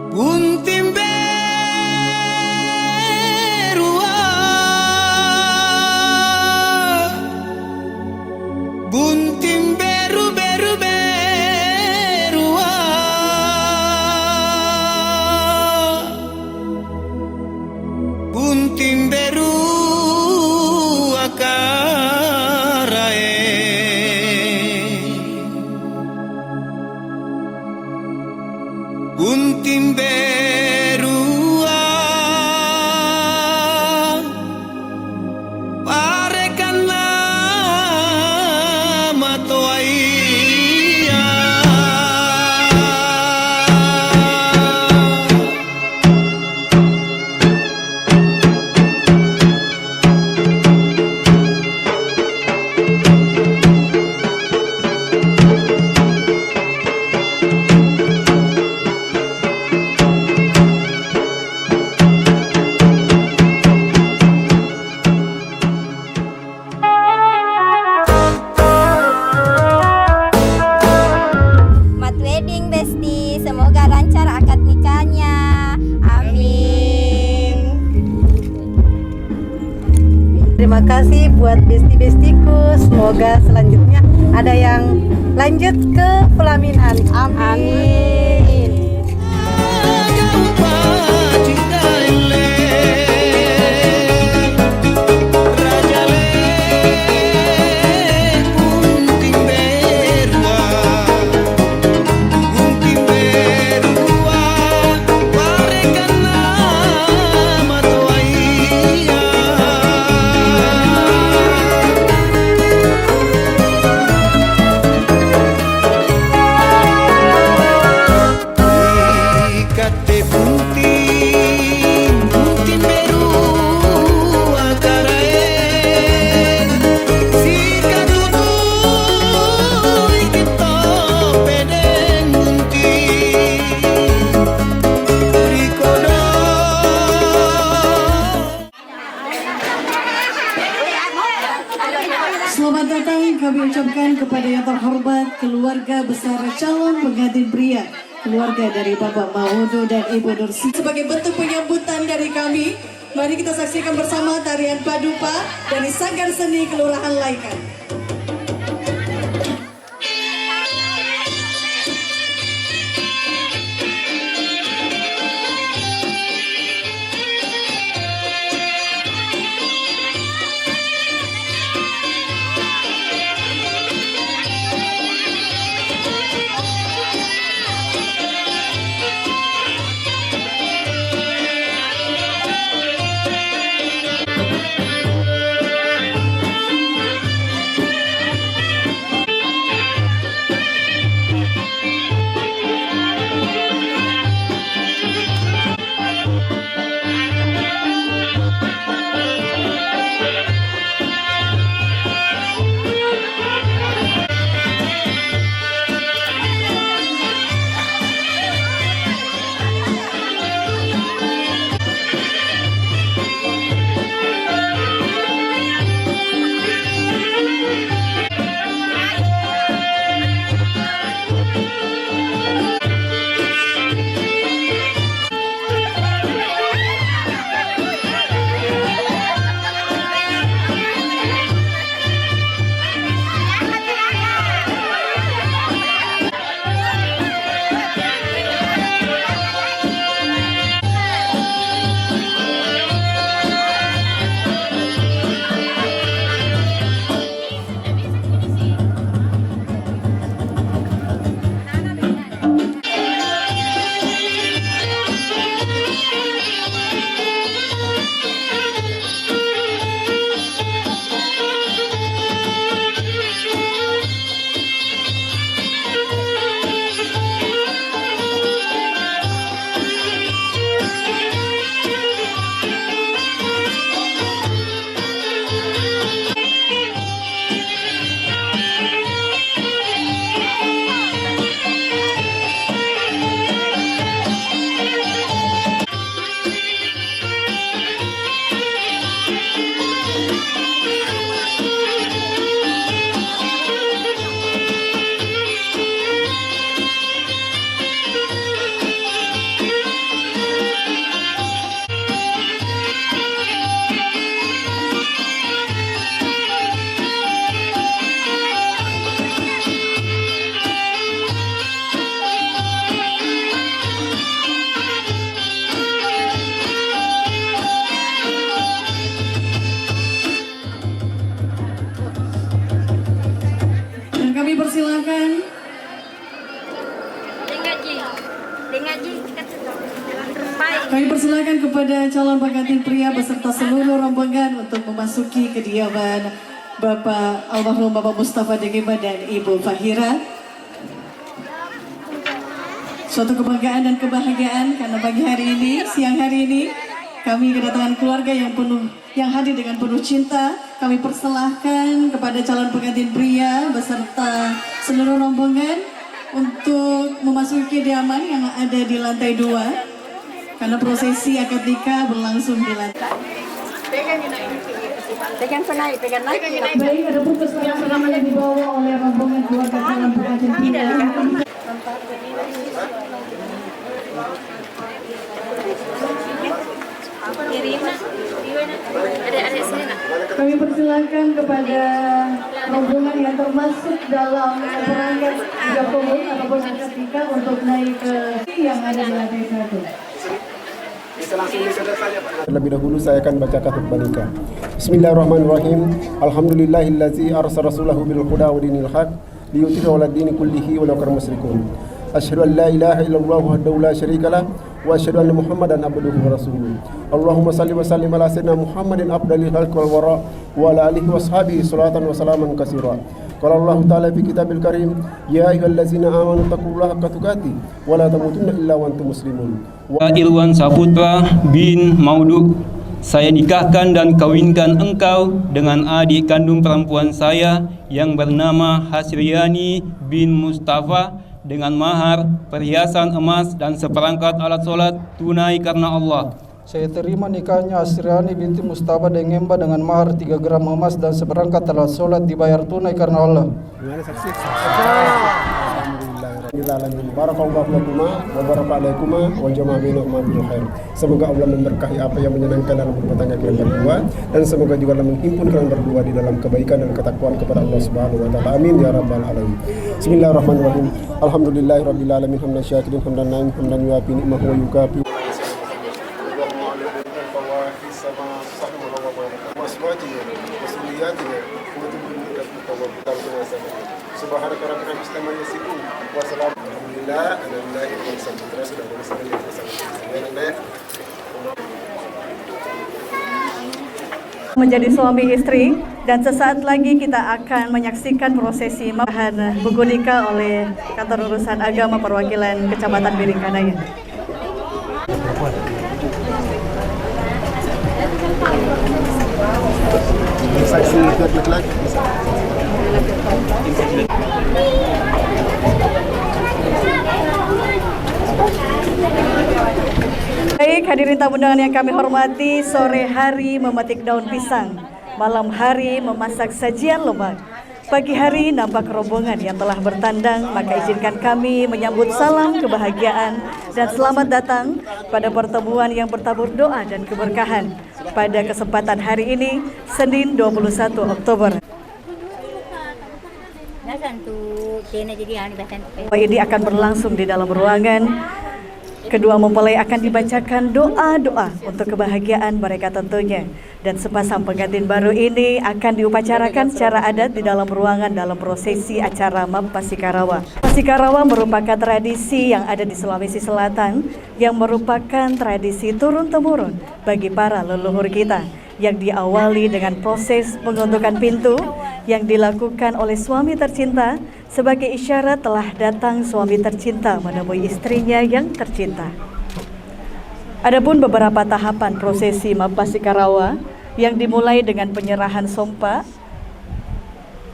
Buntim berua, buntim beru beru berua, buntim beru akarae, buntim berua parekanlah matoaia. Mat wedding Besti, semoga lancar akad nikahnya. Amin. Terima kasih buat besti-bestiku. Semoga selanjutnya ada yang lanjut ke pelaminan. Amin. Selamat datang kami ucapkan kepada yang terhormat keluarga besar calon pengantin pria, keluarga dari Bapak Mahudo dan Ibu Nursi. Sebagai bentuk penyambutan dari kami, mari kita saksikan bersama tarian Padupa dari Sanggar Seni Kelurahan Laikan. Kami persilakan kepada calon pengantin pria beserta seluruh rombongan untuk memasuki kediaman Bapak almarhum Bapak Mustafa Degeba dan Ibu Fahira. Suatu kebanggaan dan kebahagiaan karena pagi hari ini, siang hari ini, kami kedatangan keluarga yang hadir dengan penuh cinta. Kami persilahkan kepada calon pengantin pria beserta seluruh rombongan untuk memasuki kediaman yang ada di lantai 2. Karena prosesi akad nikah berlangsung di lantai. Pegang naik. Baik, ada pun keselamatan yang dibawa oleh rombongan keluarga calon pengantin pria. Kami persilakan kepada rombongan yang termasuk dalam perangkat Jokowi ataupun akad nikah untuk naik ke yang ada di lantai 1. Terlebih dahulu saya akan baca khutbah nikah. Bismillahirrahmanirrahim. Alhamdulillahillazi arsala rasulahu bil huda wa dinil haq liyudhhirahu 'ala dini kullihi walau karihal musyrikun. Asyhadu an la ilaha illallah wahdahu la syarikalah wa asyhadu anna Muhammadan abduhu wa rasuluh. Allahumma shalli wa sallim ala sayyidina Muhammadin afdalil khalqi wal wara wa ala alihi washabihi salatan wa salaman katsira. Qala Allah Ta'ala fi Kitabil Karim, ya ayyuhallazina amanu taqullaha haqqa tuqatih wa la tamutunna illa wa antum muslimun. Irwan Saputra bin Mauduk, saya nikahkan dan kawinkan engkau dengan adik kandung perempuan saya yang bernama Hasriani bin Mustafa dengan mahar, perhiasan emas dan seperangkat alat sholat tunai karena Allah. Saya terima nikahnya Hasriani binti Mustafa Dengemba dengan mahar 3 gram emas dan seperangkat alat sholat dibayar tunai karena Allah. Barakallahu lakuma wa baraka alaikuma wa jama'a bainakuma bil khair. Semoga Allah memberkahi apa yang menyenangkan dalam rumah tangga kalian berdua, dan semoga juga Allah menghimpun kalian berdua di dalam kebaikan dan ketakwaan kepada Allah Subhanahu wa taala. Amin ya rabbal alamin. Bismillahirrahmanirrahim. Alhamdulillahirabbil alamin hamdan syakirin hamdan naim hamdan yuafi ni'mahu wa yukafi. Subhanaka rabbina bismillah yasifun wa salam alhamdulillah alhamdulillah wa sallallahu alaihi wasallam. Menjadi suami istri, dan sesaat lagi kita akan menyaksikan prosesi buku nikah oleh Kantor Urusan Agama Perwakilan Kecamatan Biringkanaya. Saksi laki-laki. Baik, hadirin tamu undangan yang kami hormati, sore hari memetik daun pisang, malam hari memasak sajian lemak, pagi hari nampak rombongan yang telah bertandang, maka izinkan kami menyambut salam kebahagiaan dan selamat datang pada pertemuan yang bertabur doa dan keberkahan pada kesempatan hari ini, Senin 21 Oktober. Ini akan berlangsung di dalam ruangan. Kedua mempelai akan dibacakan doa-doa untuk kebahagiaan mereka tentunya. Dan sepasang pengantin baru ini akan diupacarakan secara adat di dalam ruangan dalam prosesi acara MAP Pasikarawa. Pasikarawa merupakan tradisi yang ada di Sulawesi Selatan yang merupakan tradisi turun-temurun bagi para leluhur kita, yang diawali dengan proses pengundukan pintu yang dilakukan oleh suami tercinta sebagai isyarat telah datang suami tercinta menemui istrinya yang tercinta. Adapun beberapa tahapan prosesi MAP Pasikarawa yang dimulai dengan penyerahan sompa.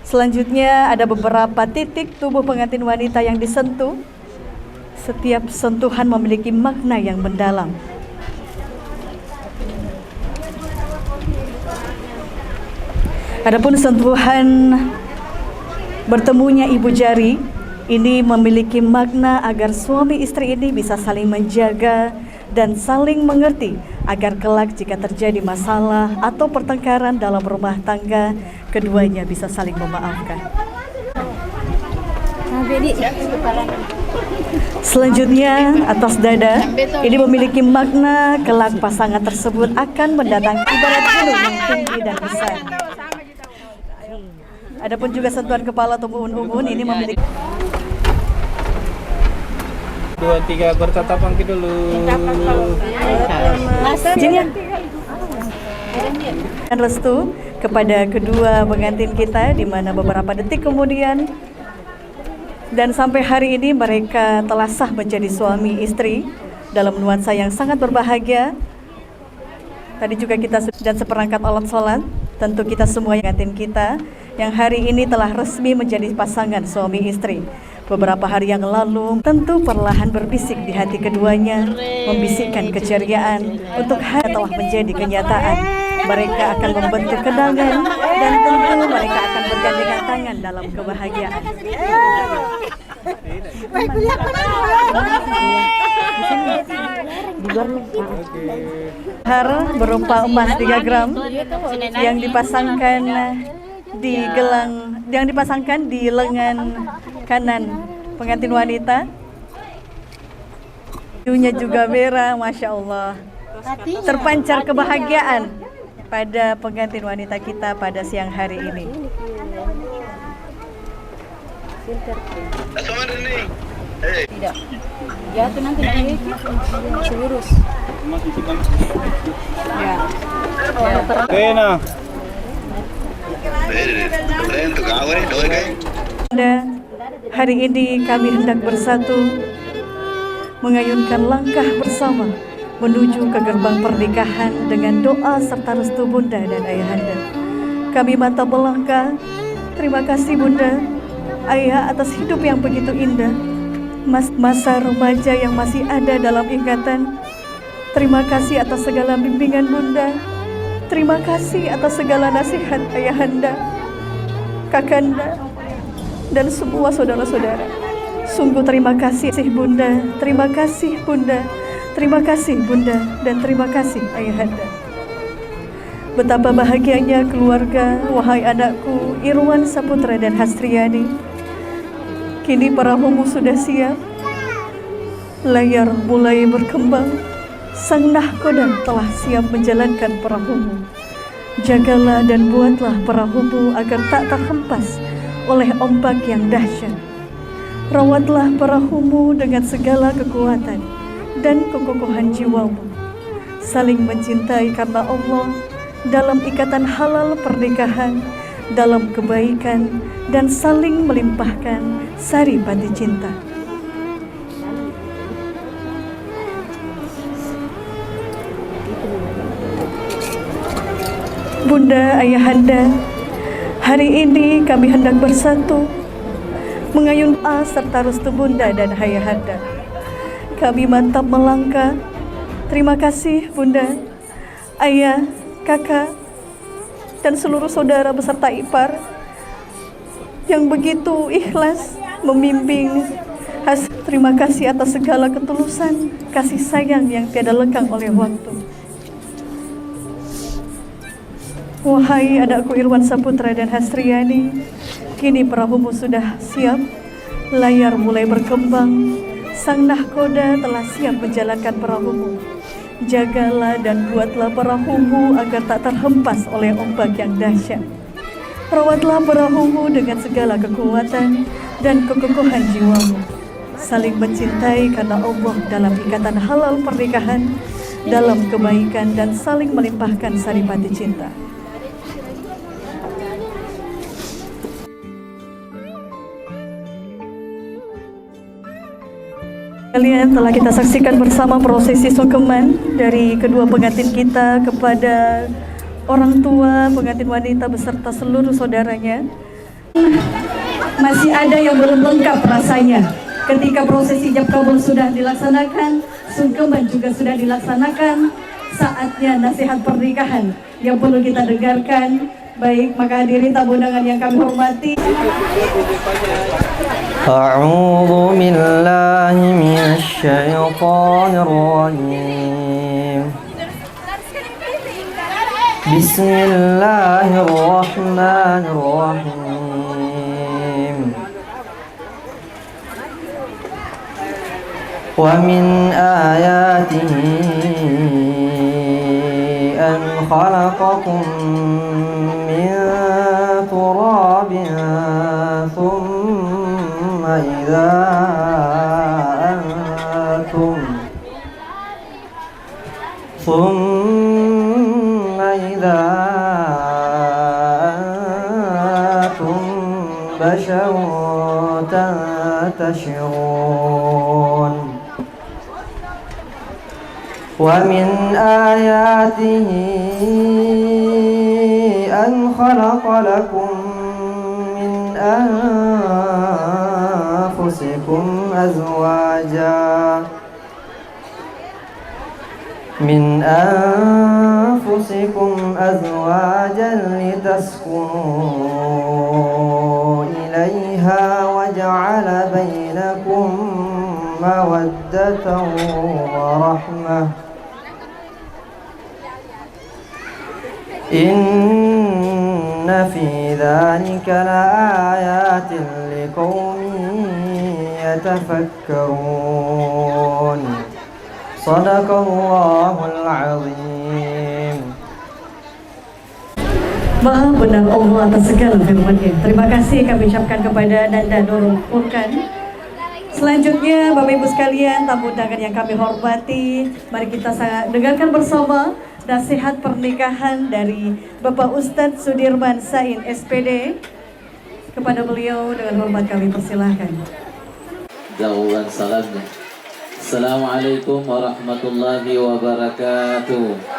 Selanjutnya ada beberapa titik tubuh pengantin wanita yang disentuh. Setiap sentuhan memiliki makna yang mendalam. Adapun sentuhan bertemunya ibu jari ini memiliki makna agar suami istri ini bisa saling menjaga dan saling mengerti agar kelak jika terjadi masalah atau pertengkaran dalam rumah tangga, keduanya bisa saling memaafkan. Selanjutnya atas dada ini memiliki makna kelak pasangan tersebut akan mendatangi ibarat gunung yang tinggi dan besar. Adapun juga sentuhan kepala atau ubun-ubun ini memiliki 2, 3 bertatap angki dulu. Dan restu kepada kedua pengantin kita, di mana beberapa detik kemudian dan sampai hari ini mereka telah sah menjadi suami istri dalam nuansa yang sangat berbahagia. Tadi juga kita dan seperangkat alat sholat, tentu kita semua pengantin kita yang hari ini telah resmi menjadi pasangan suami istri. Beberapa hari yang lalu tentu perlahan berbisik di hati keduanya, membisikkan keceriaan untuk hari telah menjadi kenyataan. Mereka akan membentuk kenangan dan tentu mereka akan bergandengan tangan dalam kebahagiaan. Har berupa emas 3 gram yang dipasangkan di lengan kanan pengantin wanita. Bajunya juga merah, Masya Allah. Terpancar kebahagiaan pada pengantin wanita kita pada siang hari ini. Tidak. Ya, itu nanti lurus. Ya. Kena. Hari ini kami hendak bersatu mengayunkan langkah bersama menuju ke gerbang pernikahan dengan doa serta restu Bunda dan Ayahanda. Kami mantap melangkah. Terima kasih Bunda, Ayah atas hidup yang begitu indah, masa remaja yang masih ada dalam ingatan. Terima kasih atas segala bimbingan Bunda. Terima kasih atas segala nasihat Ayahanda, Kakanda, dan semua saudara-saudara. Sungguh terima kasih Bunda, terima kasih Bunda, terima kasih Bunda, dan terima kasih Ayahanda. Betapa bahagianya keluarga, wahai anakku Irwan Saputra dan Hastriani. Kini perahumu sudah siap, layar mulai berkembang. Sang nahkoda telah siap menjalankan perahumu. Jagalah dan buatlah perahumu agar tak terhempas oleh ombak yang dahsyat. Rawatlah perahumu dengan segala kekuatan dan kekokohan jiwamu. Saling mencintai karena Allah dalam ikatan halal pernikahan, dalam kebaikan dan saling melimpahkan saripati cinta. Bunda, Ayahanda, hari ini kami hendak bersatu mengayun serta restu Bunda dan Ayahanda. Kami mantap melangkah. Terima kasih Bunda, Ayah, Kakak, dan seluruh saudara beserta ipar yang begitu ikhlas membimbing. Terima kasih atas segala ketulusan, kasih sayang yang tiada lekang oleh waktu. Wahai anakku Irwan Saputra dan Hastriani, kini perahumu sudah siap, layar mulai berkembang. Sang nahkoda telah siap menjalankan perahumu. Jagalah dan buatlah perahumu agar tak terhempas oleh ombak yang dahsyat. Rawatlah perahumu dengan segala kekuatan dan kekokohan jiwamu. Saling mencintai karena Allah dalam ikatan halal pernikahan, dalam kebaikan dan saling melimpahkan saripati cinta. Kalian telah kita saksikan bersama prosesi sungkeman dari kedua pengantin kita kepada orang tua pengantin wanita beserta seluruh saudaranya. Masih ada yang belum lengkap rasanya. Ketika prosesi ijab kabul sudah dilaksanakan, sungkeman juga sudah dilaksanakan, saatnya nasihat pernikahan yang perlu kita dengarkan. Baik, maka hadirin tamu undangan yang kami hormati. A'udzu billahi minasyaitonir rajim. Bismillahirrahmanirrahim. Wa min ayatihi an khalaqakum min turabin thumma idza ثم إذا أنتم بشر تنتشرون ومن آياته أن خلق لكم من أنفسكم أزواجا لتسكنوا إليها وجعل بينكم مودة ورحمة إن في ذلك لآيات لقوم يتفكرون صدق الله العظيم. Maha benar Allah atas segala firman-Nya. Terima kasih kami ucapkan kepada Nanda Nurul Furqan. Selanjutnya Bapak Ibu sekalian, tamu undangan yang kami hormati, mari kita dengarkan bersama nasihat pernikahan dari Bapak Ustadz Sudirman Sain SPD. Kepada beliau dengan hormat kami persilahkan. Jauhan salamnya. Assalamualaikum warahmatullahi wabarakatuh.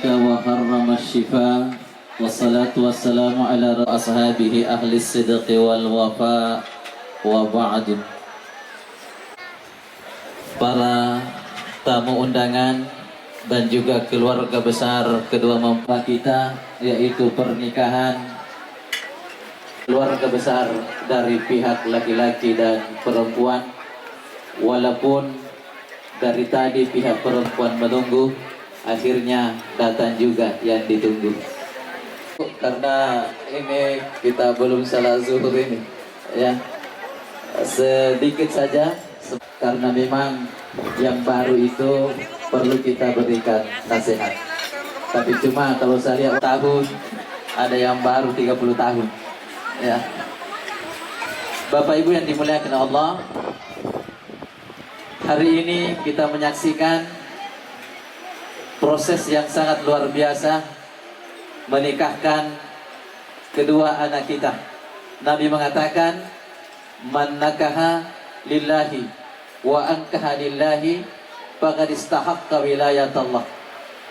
Wa harrama syifa wassalatu wassalamu ala ashabihi ahli sidqi wal wafa wa ba'du. Para tamu undangan dan juga keluarga besar kedua mempelai kita, yaitu pernikahan keluarga besar dari pihak laki-laki dan perempuan. Walaupun dari tadi pihak perempuan menunggu, akhirnya datang juga yang ditunggu. Karena ini kita belum salat zuhur ini, ya, sedikit saja, karena memang yang baru itu perlu kita berikan nasihat. Tapi cuma kalau saya lihat tahun, ada yang baru 30 tahun, ya. Bapak Ibu yang dimuliakan Allah, hari ini kita menyaksikan proses yang sangat luar biasa menikahkan kedua anak kita. Nabi mengatakan, man nakaha lillahi wa ankaha lillahi faqad istahaqqa wilayatullah.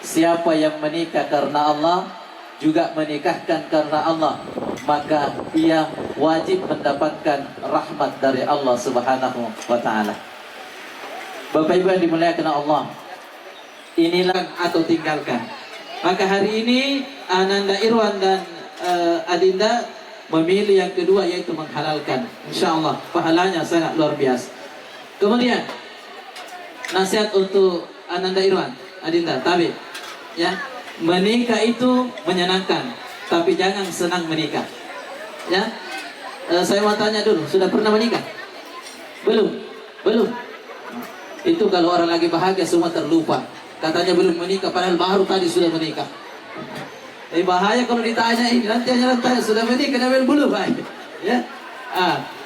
Siapa yang menikah karena Allah, juga menikahkan karena Allah, maka ia wajib mendapatkan rahmat dari Allah Subhanahu wa ta'ala. Bapak Ibu yang dimuliakan Allah, inilah atau tinggalkan. Maka hari ini Ananda Irwan dan Adinda memilih yang kedua, yaitu menghalalkan. InsyaAllah pahalanya sangat luar biasa. Kemudian nasihat untuk Ananda Irwan, Adinda, Tabi, ya, menikah itu menyenangkan, tapi jangan senang menikah, ya. Saya mau tanya dulu, sudah pernah menikah? Belum? Itu kalau orang lagi bahagia semua terlupa. Katanya belum menikah, padahal baru tadi sudah menikah. Bahaya kalau ditanya ini, nanti hanya tanya sudah menikah, tapi belum, ya.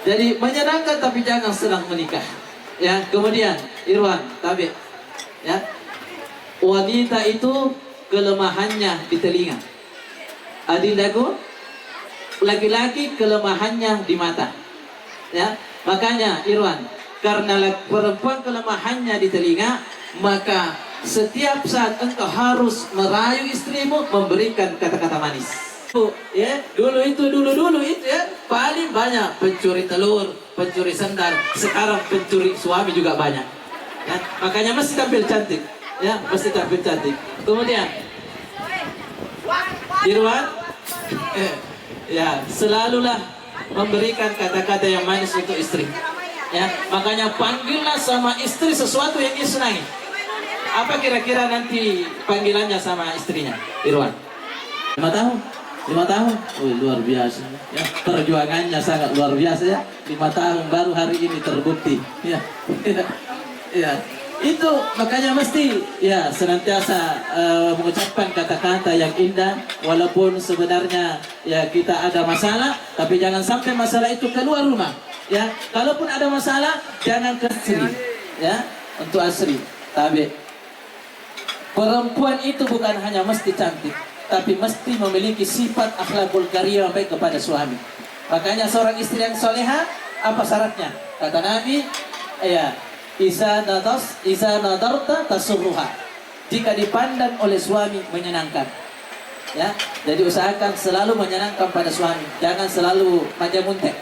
Jadi menyenangkan tapi jangan senang menikah, ya. Kemudian Irwan, Tabi, ya, wanita itu kelemahannya di telinga. Adindaku, laki-laki kelemahannya di mata, ya. Makanya Irwan, karena perempuan kelemahannya di telinga, maka setiap saat engkau harus merayu istrimu, memberikan kata-kata manis. Ya, dulu itu ya, paling banyak pencuri telur, pencuri sendal. Sekarang pencuri suami juga banyak, ya. Makanya mesti tampil cantik, ya, mesti tampil cantik. Kemudian Irwan, ya, selalulah memberikan kata-kata yang manis untuk istri, ya. Makanya panggillah sama istri sesuatu yang dia senangi. Apa kira-kira nanti panggilannya sama istrinya, Irwan? 5 tahun? 5 tahun? Oh, luar biasa, ya. Perjuangannya sangat luar biasa, ya. 5 tahun baru hari ini terbukti, ya. Ya. Itu makanya mesti ya senantiasa mengucapkan kata-kata yang indah, walaupun sebenarnya ya kita ada masalah, tapi jangan sampai masalah itu keluar rumah. Ya, kalaupun ada masalah jangan ke asri, ya, untuk asri. Tapi perempuan itu bukan hanya mesti cantik, tapi mesti memiliki sifat akhlakul karimah baik kepada suami. Makanya seorang istri yang soleha apa syaratnya? Kata Nabi, ya, Iza nadarta tasurruha. Jika dipandang oleh suami menyenangkan. Ya, jadi usahakan selalu menyenangkan pada suami, jangan selalu manja muntek.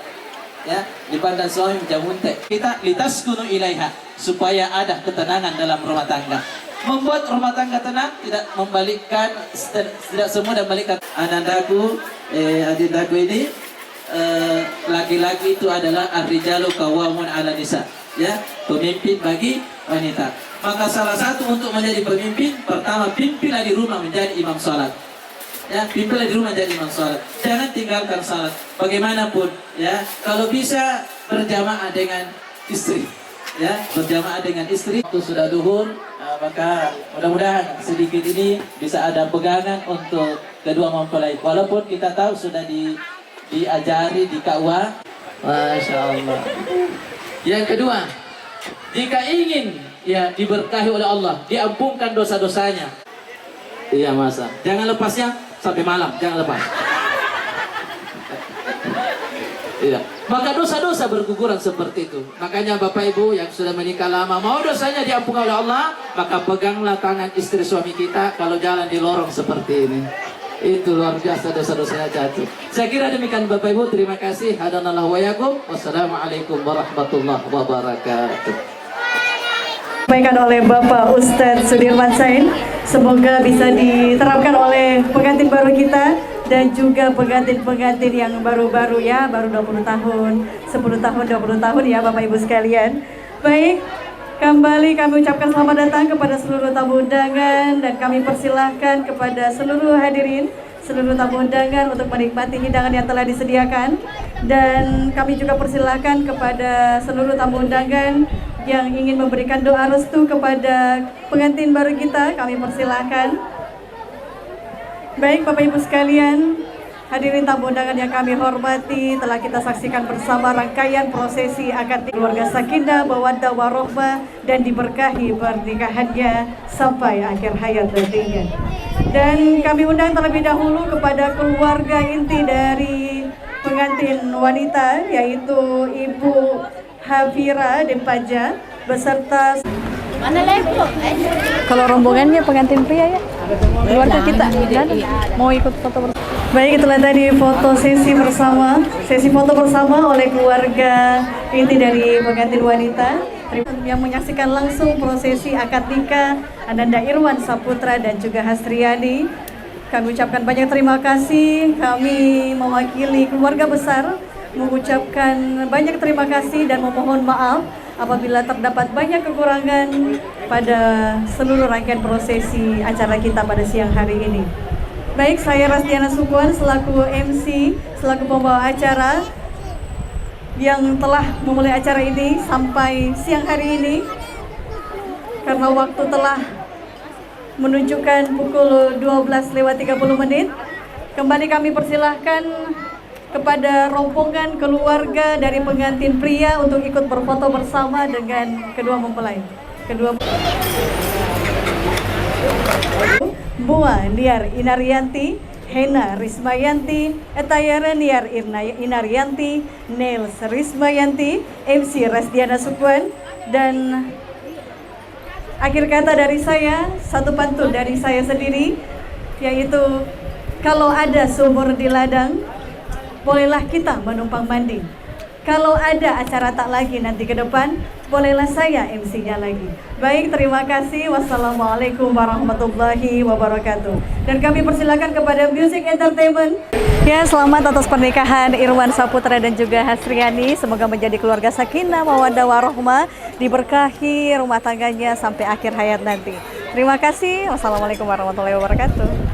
Ya, dipandang suami manja muntek. Kita litaskunu ilaiha, supaya ada ketenangan dalam rumah tangga. Membuat rumah tangga tenang, tidak membalikkan, tidak semudah membalikkan. Anandaku, adindaku ini, laki-laki itu adalah ar-rijalu qawwamun 'ala nisa. Ya, pemimpin bagi wanita. Maka salah satu untuk menjadi pemimpin, pertama pimpinlah di rumah menjadi imam salat. Ya, pimpinlah di rumah menjadi imam salat. Jangan tinggalkan salat. Bagaimanapun, ya, kalau bisa berjamaah dengan istri. Ya, berjamaah dengan istri. Itu sudah duhur, maka mudah-mudahan sedikit ini bisa ada pegangan untuk kedua mempelai. Walaupun kita tahu sudah diajari di KUA. Masya Allah. Yang kedua, jika ingin ya diberkahi oleh Allah, diampunkan dosa-dosanya. Iya masa. Jangan lepasnya sampai malam, jangan lepas. Iya. Maka dosa-dosa berguguran seperti itu. Makanya Bapak Ibu yang sudah menikah lama, mau dosanya diampunkan oleh Allah, maka peganglah tangan istri suami kita kalau jalan di lorong seperti ini. Itu luar biasa dosa-dosanya jatuh. Saya kira demikian Bapak Ibu. Terima kasih. Hadanallahu wa yakum. Wassalamualaikum warahmatullahi wabarakatuh. Disampaikan oleh Bapak Ustadz Sudirman Said. Semoga bisa diterapkan oleh pengantin baru kita dan juga pengantin-pengantin yang baru-baru ya, baru 20 tahun, 10 tahun, 20 tahun ya Bapak Ibu sekalian. Baik, kembali kami ucapkan selamat datang kepada seluruh tamu undangan dan kami persilahkan kepada seluruh hadirin, seluruh tamu undangan untuk menikmati hidangan yang telah disediakan. Dan kami juga persilahkan kepada seluruh tamu undangan yang ingin memberikan doa restu kepada pengantin baru kita, kami persilahkan. Baik Bapak Ibu sekalian, hadirin tamu undangan yang kami hormati, telah kita saksikan bersama rangkaian prosesi akad keluarga Sakinah, Mawaddah Warahmah dan diberkahi pernikahannya sampai akhir hayat nantinya. Dan kami undang terlebih dahulu kepada keluarga inti dari pengantin wanita, yaitu Ibu Hafira Dempaja beserta kalau rombongannya pengantin pria ya, keluarga kita dan mau ikut foto bersama. Baik, itulah tadi sesi foto bersama oleh keluarga inti dari pengantin wanita yang menyaksikan langsung prosesi akad nikah Ananda Irwan Saputra dan juga Hastriani. Kami ucapkan banyak terima kasih. Kami mewakili keluarga besar mengucapkan banyak terima kasih dan memohon maaf apabila terdapat banyak kekurangan pada seluruh rangkaian prosesi acara kita pada siang hari ini. Baik, saya Rasdiana Sukuan selaku MC, selaku pembawa acara yang telah memulai acara ini sampai siang hari ini. Karena waktu telah menunjukkan pukul 12:30, kembali kami persilahkan kepada rombongan keluarga dari pengantin pria untuk ikut berfoto bersama dengan kedua mempelai. Bua Niar Inaryanti, Hena Rismayanti, Etayara Niar Inaryanti, Nels Rismayanti, MC Rasdiana Sukuan, dan akhir kata dari saya, satu pantun dari saya sendiri, yaitu kalau ada sumur di ladang, bolehlah kita menumpang mandi. Kalau ada acara tak lagi nanti ke depan, bolehlah saya MC-nya lagi. Baik, terima kasih. Wassalamualaikum warahmatullahi wabarakatuh. Dan kami persilakan kepada Music Entertainment. Ya, selamat atas pernikahan Irwan Saputra dan juga Hastriani. Semoga menjadi keluarga sakinah, mawaddah warahmah, diberkahi rumah tangganya sampai akhir hayat nanti. Terima kasih. Wassalamualaikum warahmatullahi wabarakatuh.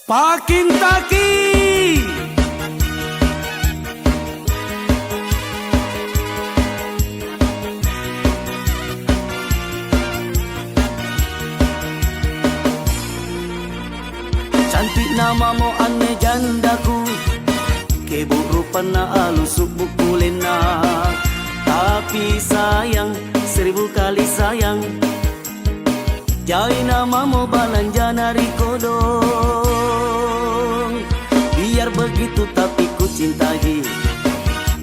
Pakintaki. Cantik namamu ane jandaku, keburupan na alusuk buku lena. Tapi sayang, 1000 kali sayang, jai namamu balanjanari kodong. Biar begitu tapi ku cinta ji,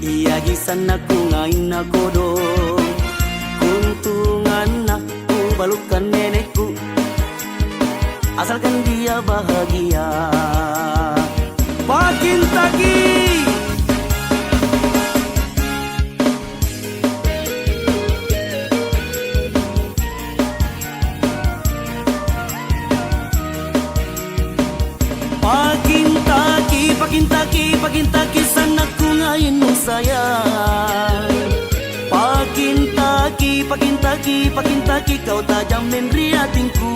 iya ji sana ku ngain na kodong. Kuntungan aku balukan nenekku, asalkan dia bahagia. Pakintaki. Pakintaki, pakintaki, pakintaki sana ku ngain mo sayang. Pakintaki, pakintaki, pakintaki kau tajamin riatingku.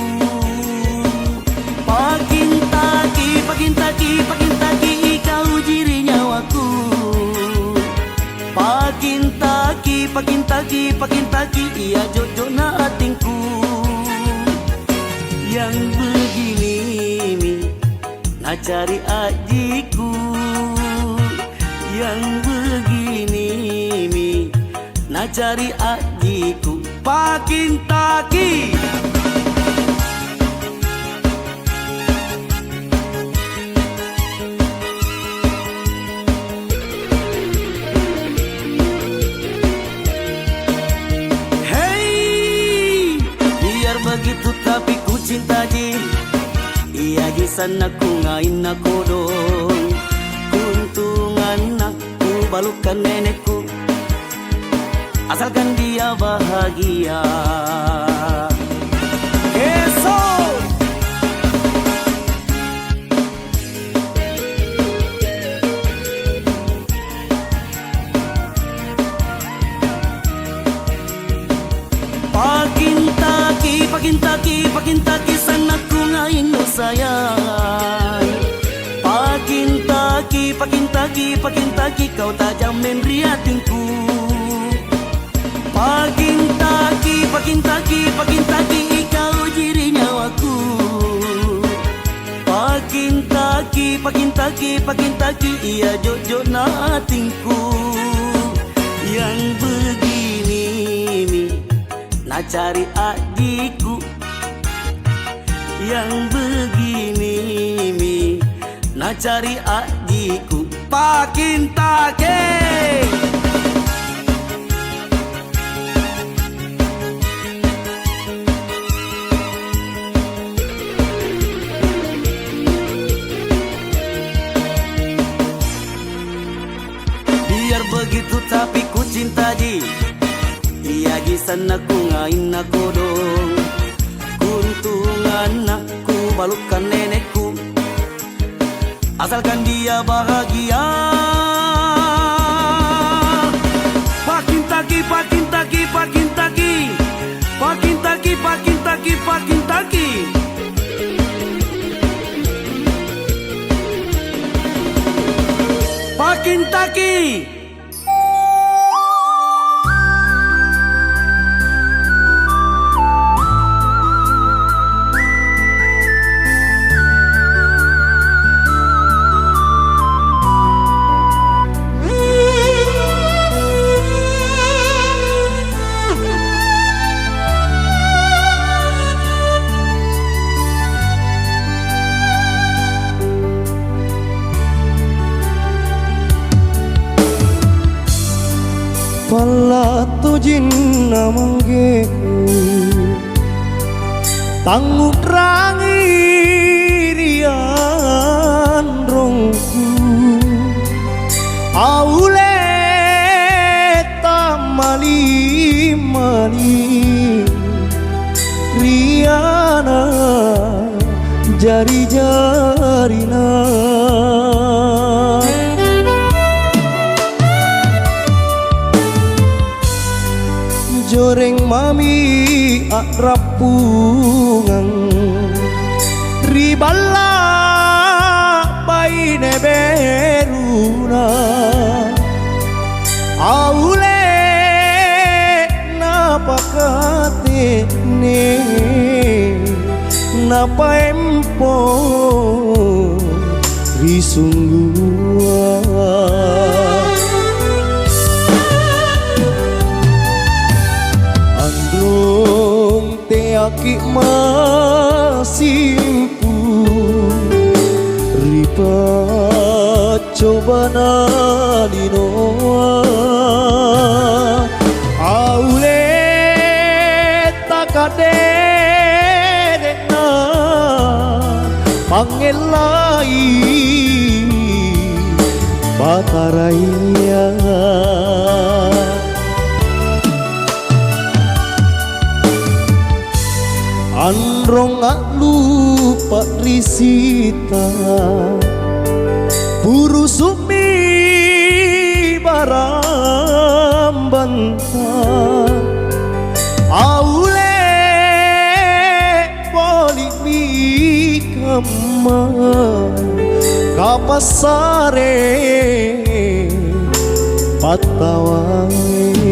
Pakintaki, pakintaki, pakintaki kau jiri nyawaku. Pakintaki, pakintaki, pakintaki ia jojo na atingku. Yang begini mi na cari ajiku, yang begini mi na cari ajiku. Pakintaki. Begitu tapi ku cinta ji, iya ji sana ku ngain na kodong. Kuntungan aku balukan nenekku, asalkan dia bahagia. Esok Pakintaki, pakintaki, pakintaki sana ku ngain mo sayang. Pakintaki, pakintaki, pakintaki kau tajamin riatingku. Pakintaki, pakintaki, pakintaki kau jiri nyawaku. Pakintaki, pakintaki, pakintaki ia jojo na atingku. Yang begini mi na cari adikku, yang begini mi na cari adikku. Pakintaki. Biar begitu tapi ku cinta ji, iya ji sana ku ngain na kodong. Kuntungan aku balukan nenekku, asalkan dia bahagia. Pakintaki, pakintaki, pakintaki, pakintaki, pakintaki, pakintaki. Pakintaki. Pala tu jinna manggeku tangut rangi rian rongku aule tamali mali riana jari jarina joreng mami akrapungan ribala neberuna aule napakate ne napa empo risunggua andung teaki masimpu ripa coba nalinoa aule takadena pangelai bataraya androng gak lupa risita buru sumi barambanta aule boli mi kama kapasare patawai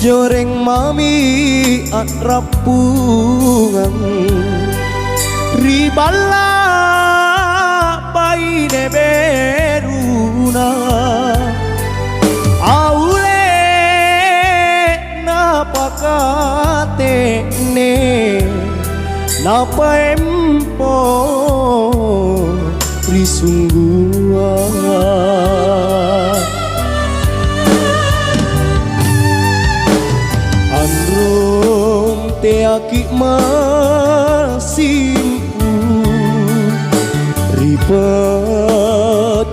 joreng mami atrapungan ribala pai neberuna aule napakate ne napa empo risunggua teaki masimpu ripa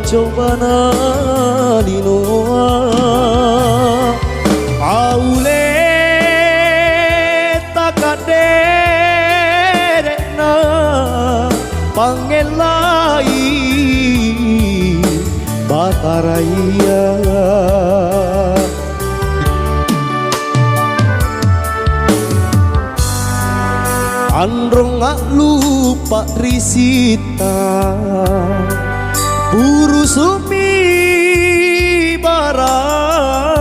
coba nalinoa aule takaderena pangelai bataraya androng gak lupa risita buru sumi barambanta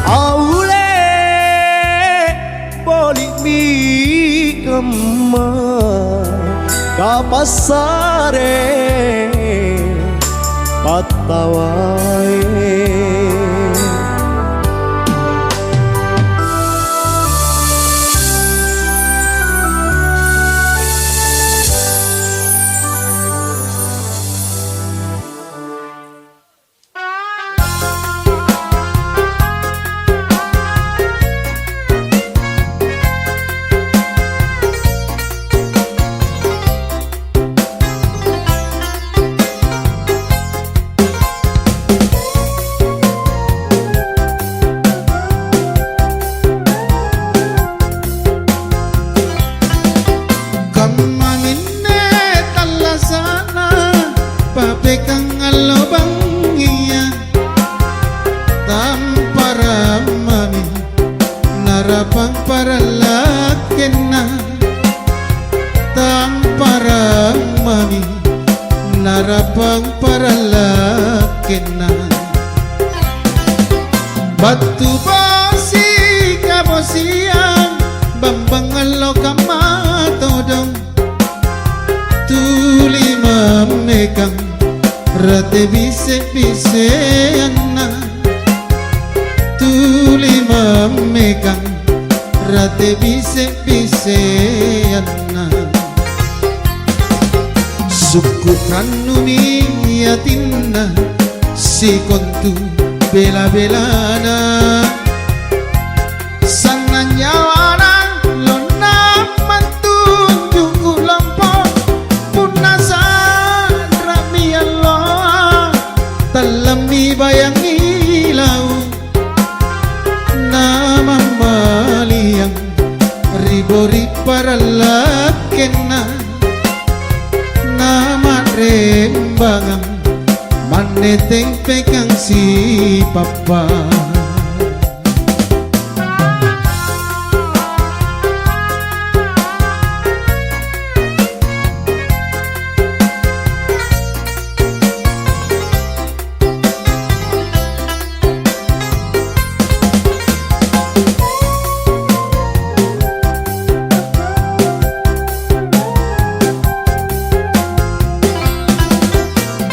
aule boli mi kema kapasare patawai narapang paralakena batu basi kabosiang bambangalo kamatodong tuli mamekang rate bise anna tuli mamekang rate bise anna suku kanuni yatinna si kontu bela-belana sana nyawana lona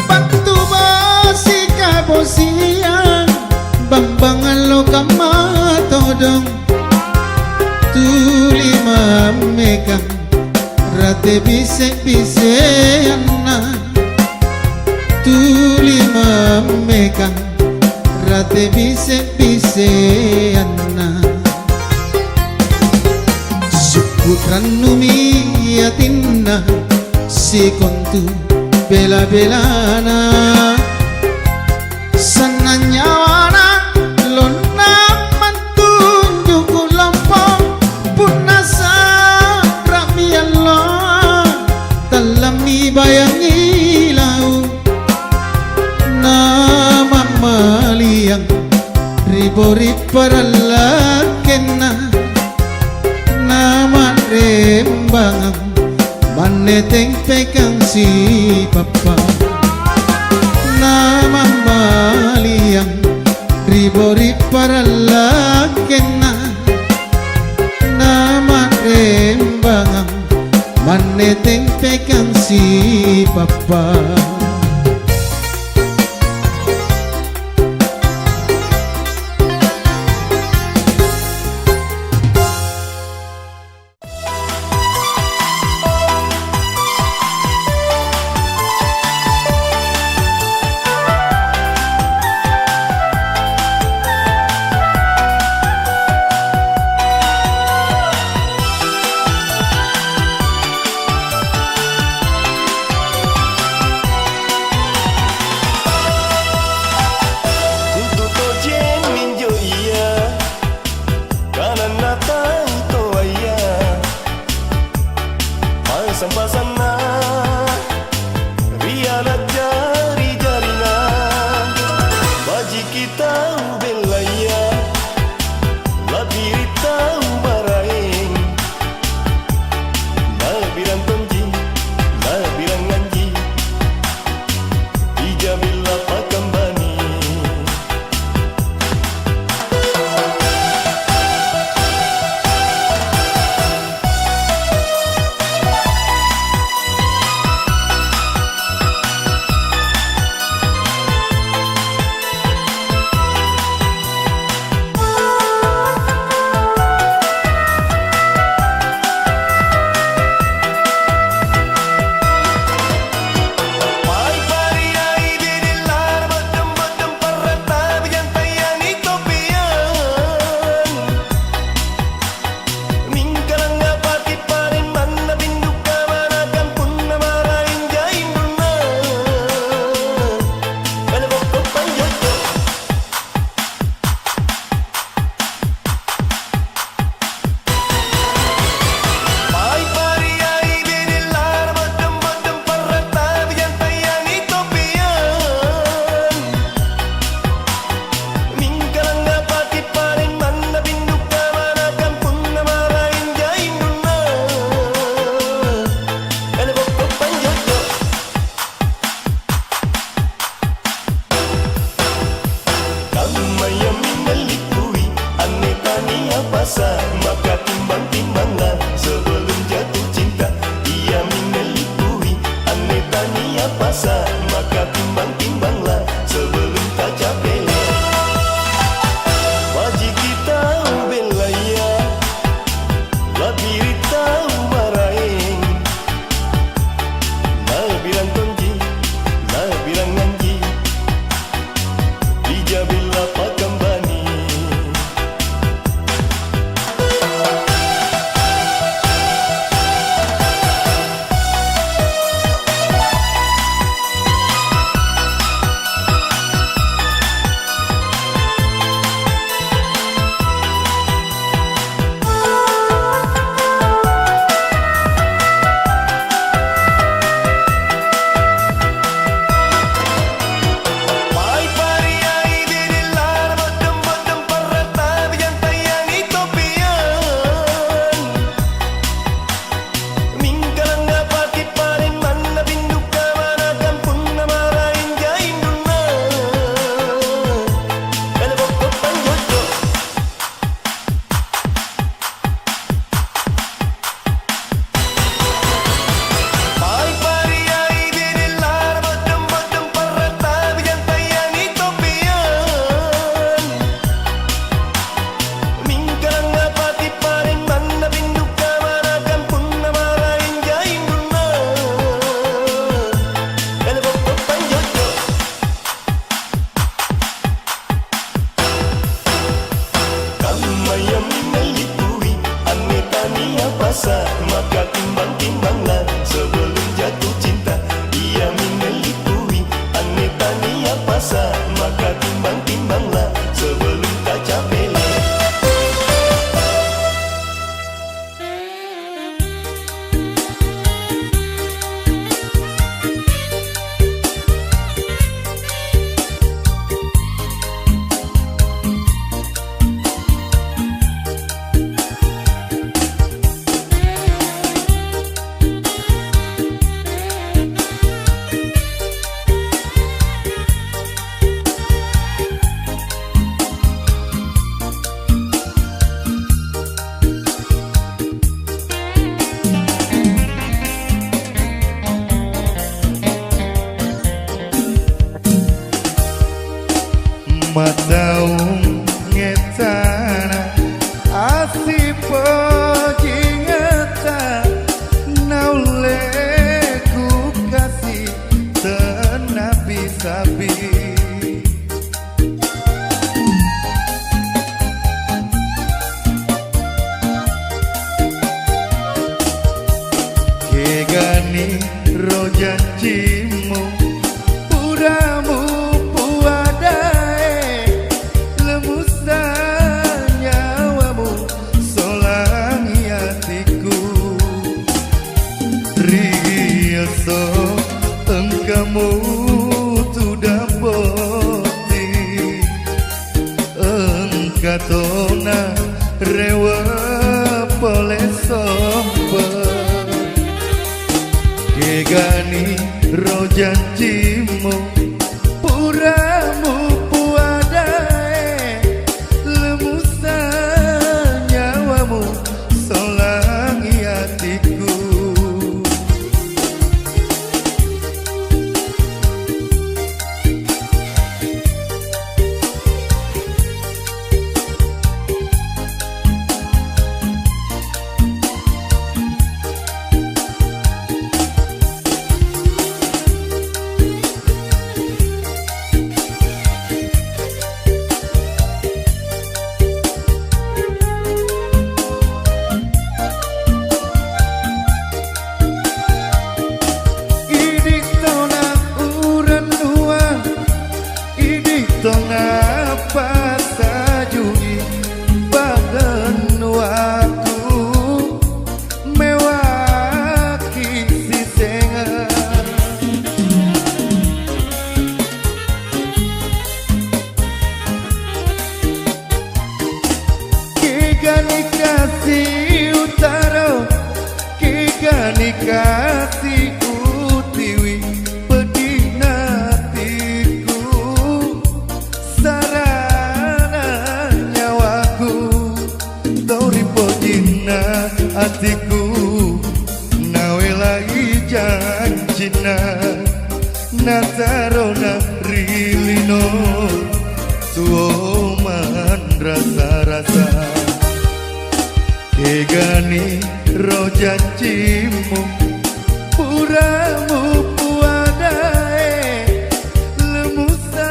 Bantu basi kaposian bambangan lo kamatodong tuli mamegang rate bise anna tuli mamegang rate bise anna sukutran numiyatinna si kontu bela-belana sananyawana lona mantunjuk lampau punasa rami Allah dalam bayangi lau nama maliang ribori paralakena nama rembangang maneteng pegang si papa nama maliang ribori paralakena nama rembangang maneteng pegang si papa. janjimu puramu puadae lemusa nyawamu solangi hatiku riaso engkamu sudah boti engkatona rewa boleh sombong gegani ro janjimu puramu puadae lemusa nyawamu solangi hatiku kasih utiwi pedinatiku sarana nyawaku tori pojina hatiku nawe lagi janjina natarona rilino tuoman rasa-rasa egani ro janjimu puramu puadae lemusa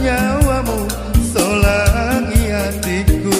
nyawamu solangi hatiku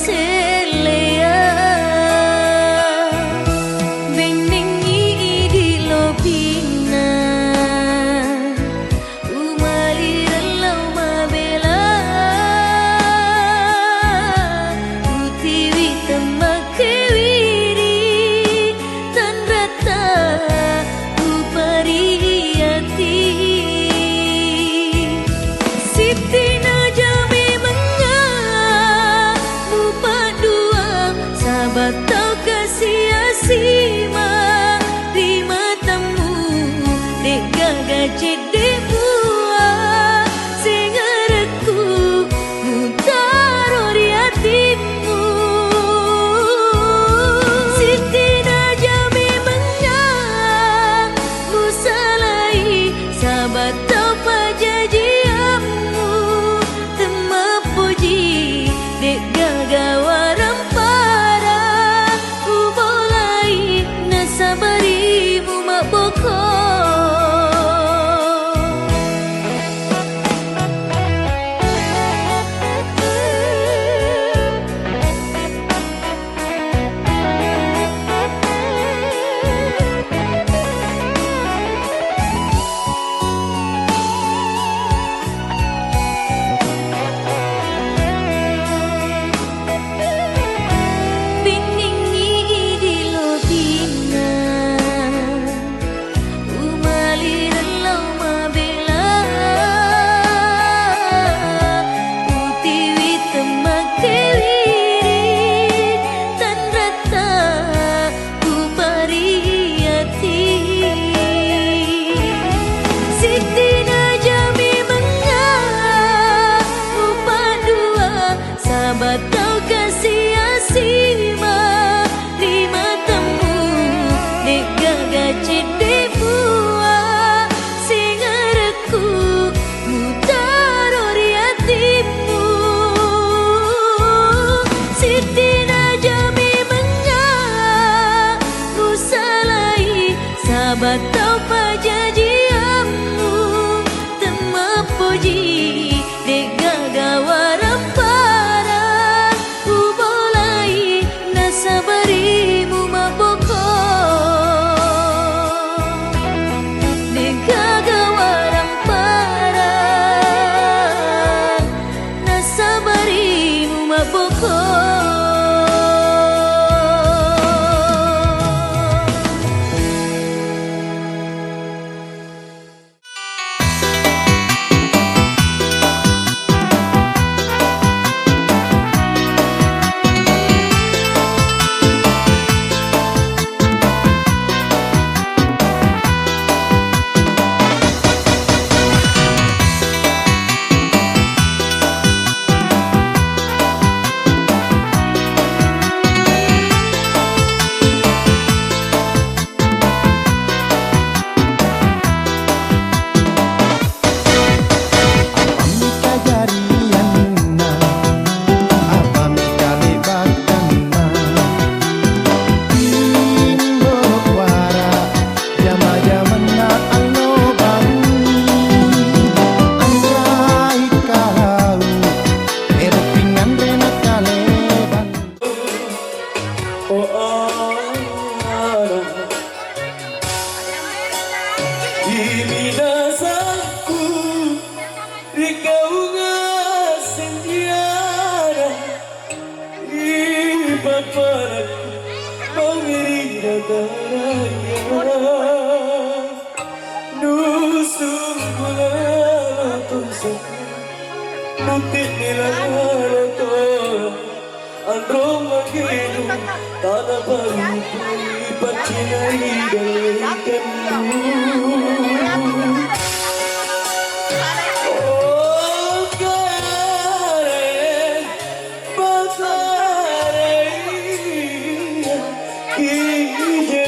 selea benengi di lobina umali relau mabela utiwi temakewiri tanrata upariati Siti Najami mengah Mupa dua sahabat tau kasih asima Rima temu dek gagacit dek buah Singareku mutaro di hatimu Siti Najami mengah Musalai sahabat tau pajajiamu Temapuji dek gagawa rampara Ubolai nasabarimu mak boko Biningi di lobina umali relau mabela utiwi temakewiri tanrata upariati Siti Najami mengah Mupa dua sahabat tau kasih asima Lima temu dek gagacit dek buah Singareku mutaro di hatimu Siti Najami mengah Musalai sahabat tau pajajiamu Temapuji dek gagawa rampara Ubolai nasabarimu maboko Dek gagawa rampara Nasabarimu maboko Ije